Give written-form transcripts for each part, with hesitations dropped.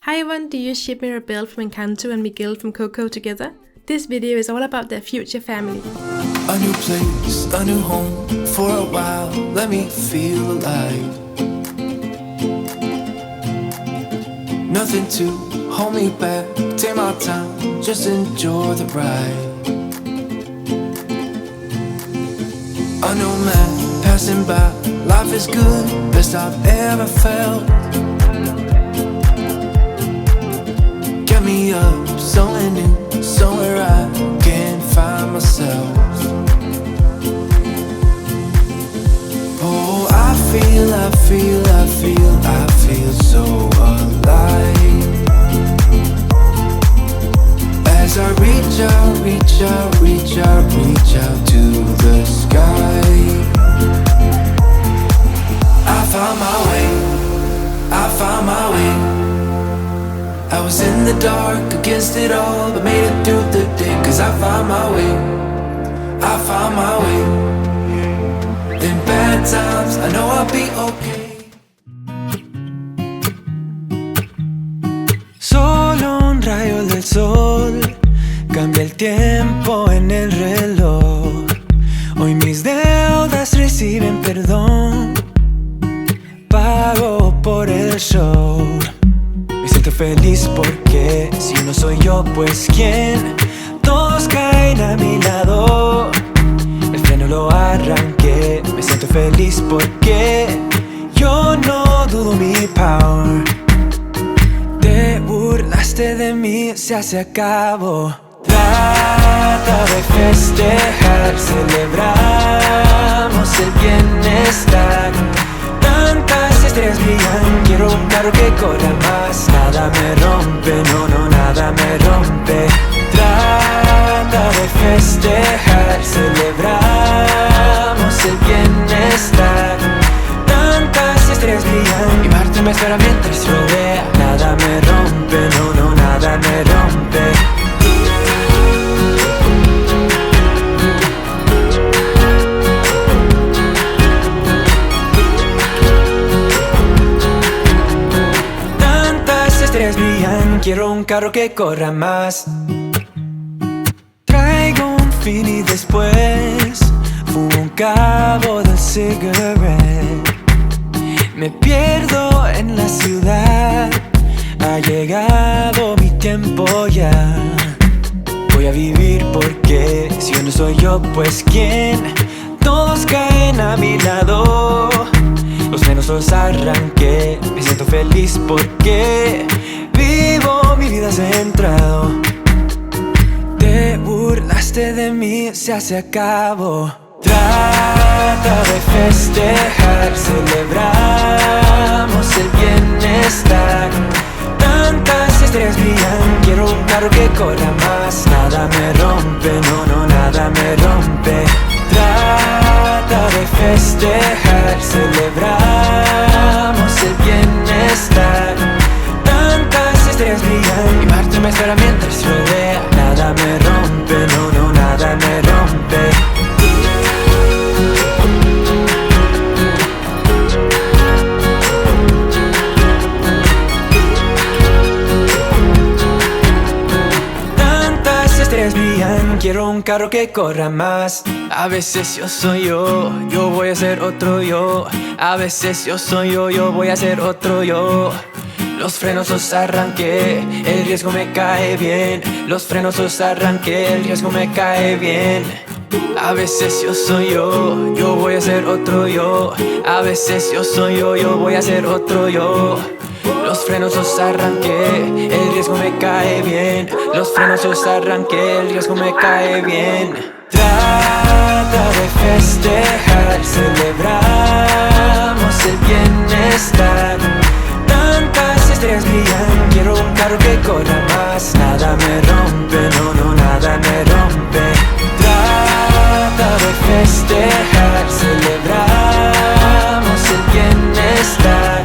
Hi everyone, do you ship Mirabel from Encanto and Miguel from Coco together? This video is all about their future family. A new place, a new home, for a while, let me feel alive. Nothing to hold me back, take my time, just enjoy the ride. A new man passing by, life is good, best I've ever felt. Get me up, somewhere new, somewhere I can find myself. Oh, I feel so alive. As I reach out to the sky. I found my way. I was in the dark against it all, but made it through the day. Cause I found my way. In bad times, I know I'll be okay. Solo un rayo del sol cambia el tiempo en el reloj. Hoy mis deudas reciben perdón. Pago por el show. Me siento feliz porque si no soy yo, pues ¿quién? Todos caen a mi lado. El freno lo arranqué. Me siento feliz porque yo no dudo mi power. Te burlaste de mí, se acabó. Trata de festejar, celebramos el bienestar. Tantas estrellas brillan, quiero un carro que corra más. Nada me rompe, no, nada me rompe. Trata de festejar, celebramos el bienestar. Tantas estrellas brillan y Marte me espera mientras rodea. Nada me rompe, no, nada me rompe. Tantas estrellas brillan, quiero un carro que corra más. Traigo un fin y después fumo un cabo del cigarette. Me pierdo en la ciudad, ha llegado mi tiempo ya. Voy a vivir porque si yo no soy yo, pues ¿quién? Todos caen a mi lado. Los frenos los arranqué, me siento feliz porque vivo mi vida centrado. Te burlaste de mí, se acabó. Trata de festejar, celebramos el bienestar. Tantas estrellas brillan, quiero un carro que corra más. Nada me rompe, no, nada me rompe. Trata de festejar, celebramos el bienestar. Tantas estrellas brillan y Marte me espera mientras rodea. Nada me rompe, no, nada me rompe. Quiero un carro que corra más. A veces yo soy yo voy a ser otro yo. A veces yo soy yo voy a ser otro yo. Los frenos los arranqué, el riesgo me cae bien. Los frenos los arranqué, el riesgo me cae bien. A veces yo soy yo voy a ser otro yo. A veces yo soy yo voy a ser otro yo. Los frenos los arranqué, el riesgo me cae bien. Los frenos los arranqué, el riesgo me cae bien. Trata de festejar, celebramos el bienestar. Tantas estrellas brillan, quiero un carro que corra más. Nada me rompe, no, nada me rompe. Trata de festejar, celebramos el bienestar.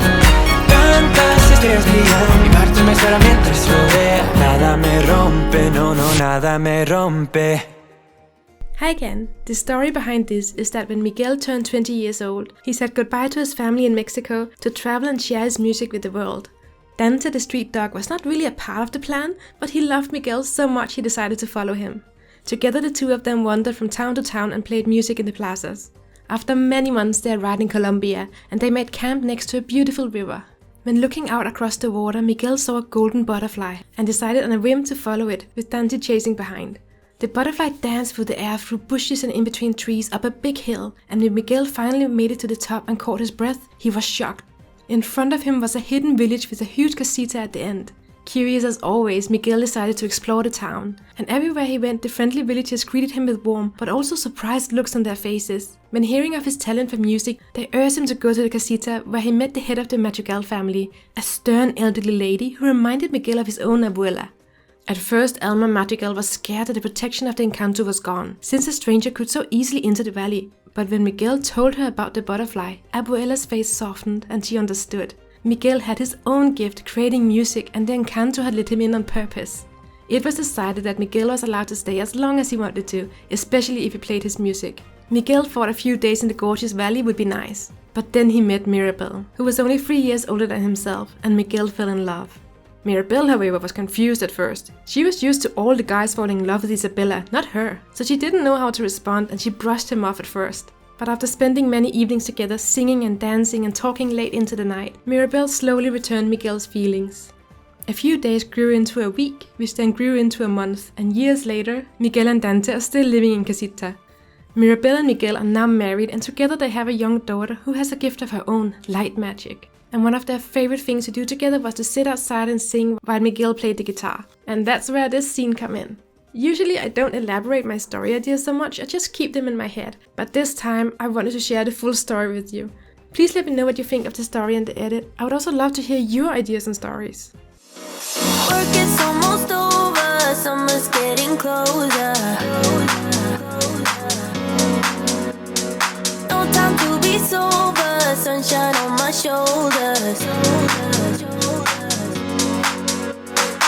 Tantas estrellas brillan y Marte me espera mientras rodea. Nada me rompe, no, nada me rompe. Hi again. The story behind this is that when Miguel turned 20 years old, he said goodbye to his family in Mexico to travel and share his music with the world. Dante the street dog was not really a part of the plan, but he loved Miguel so much he decided to follow him. Together the two of them wandered from town to town and played music in the plazas. After many months they arrived in Colombia, and they made camp next to a beautiful river. When looking out across the water, Miguel saw a golden butterfly and decided on a whim to follow it, with Dante chasing behind. The butterfly danced through the air, through bushes and in between trees, up a big hill, and when Miguel finally made it to the top and caught his breath, he was shocked. In front of him was a hidden village with a huge casita at the end. Curious as always, Miguel decided to explore the town, and everywhere he went, the friendly villagers greeted him with warm but also surprised looks on their faces. When hearing of his talent for music, they urged him to go to the casita, where he met the head of the Madrigal family, a stern elderly lady who reminded Miguel of his own abuela. At first, Alma Madrigal was scared that the protection of the Encanto was gone, since a stranger could so easily enter the valley. But when Miguel told her about the butterfly, Abuela's face softened and she understood. Miguel had his own gift, creating music, and the Encanto had let him in on purpose. It was decided that Miguel was allowed to stay as long as he wanted to, especially if he played his music. Miguel thought a few days in the gorgeous valley would be nice. But then he met Mirabel, who was only 3 years older than himself, and Miguel fell in love. Mirabel, however, was confused at first. She was used to all the guys falling in love with Isabella, not her, so she didn't know how to respond and she brushed him off at first. But after spending many evenings together, singing and dancing and talking late into the night, Mirabel slowly returned Miguel's feelings. A few days grew into a week, which then grew into a month, and years later, Miguel and Dante are still living in Casita. Mirabel and Miguel are now married, and together they have a young daughter who has a gift of her own, light magic. And one of their favorite things to do together was to sit outside and sing while Miguel played the guitar. And that's where this scene come in. Usually I don't elaborate my story ideas so much, I just keep them in my head. But this time I wanted to share the full story with you. Please let me know what you think of the story and the edit. I would also love to hear your ideas and stories. Work is almost over, summer's getting closer. No time to be sober, sunshine on my shoulders.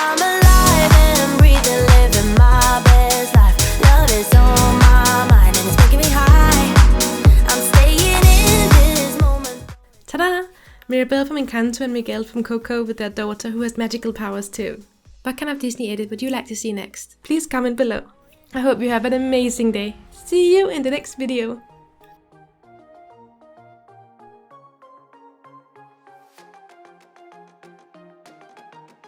I'm alive and breathing, living my best life. Love is on my mind and it's making me high. I'm staying in this moment. Ta-da! Mirabel from Encanto and Miguel from Coco with their daughter who has magical powers too. What kind of Disney edit would you like to see next? Please comment below. I hope you have an amazing day. See you in the next video.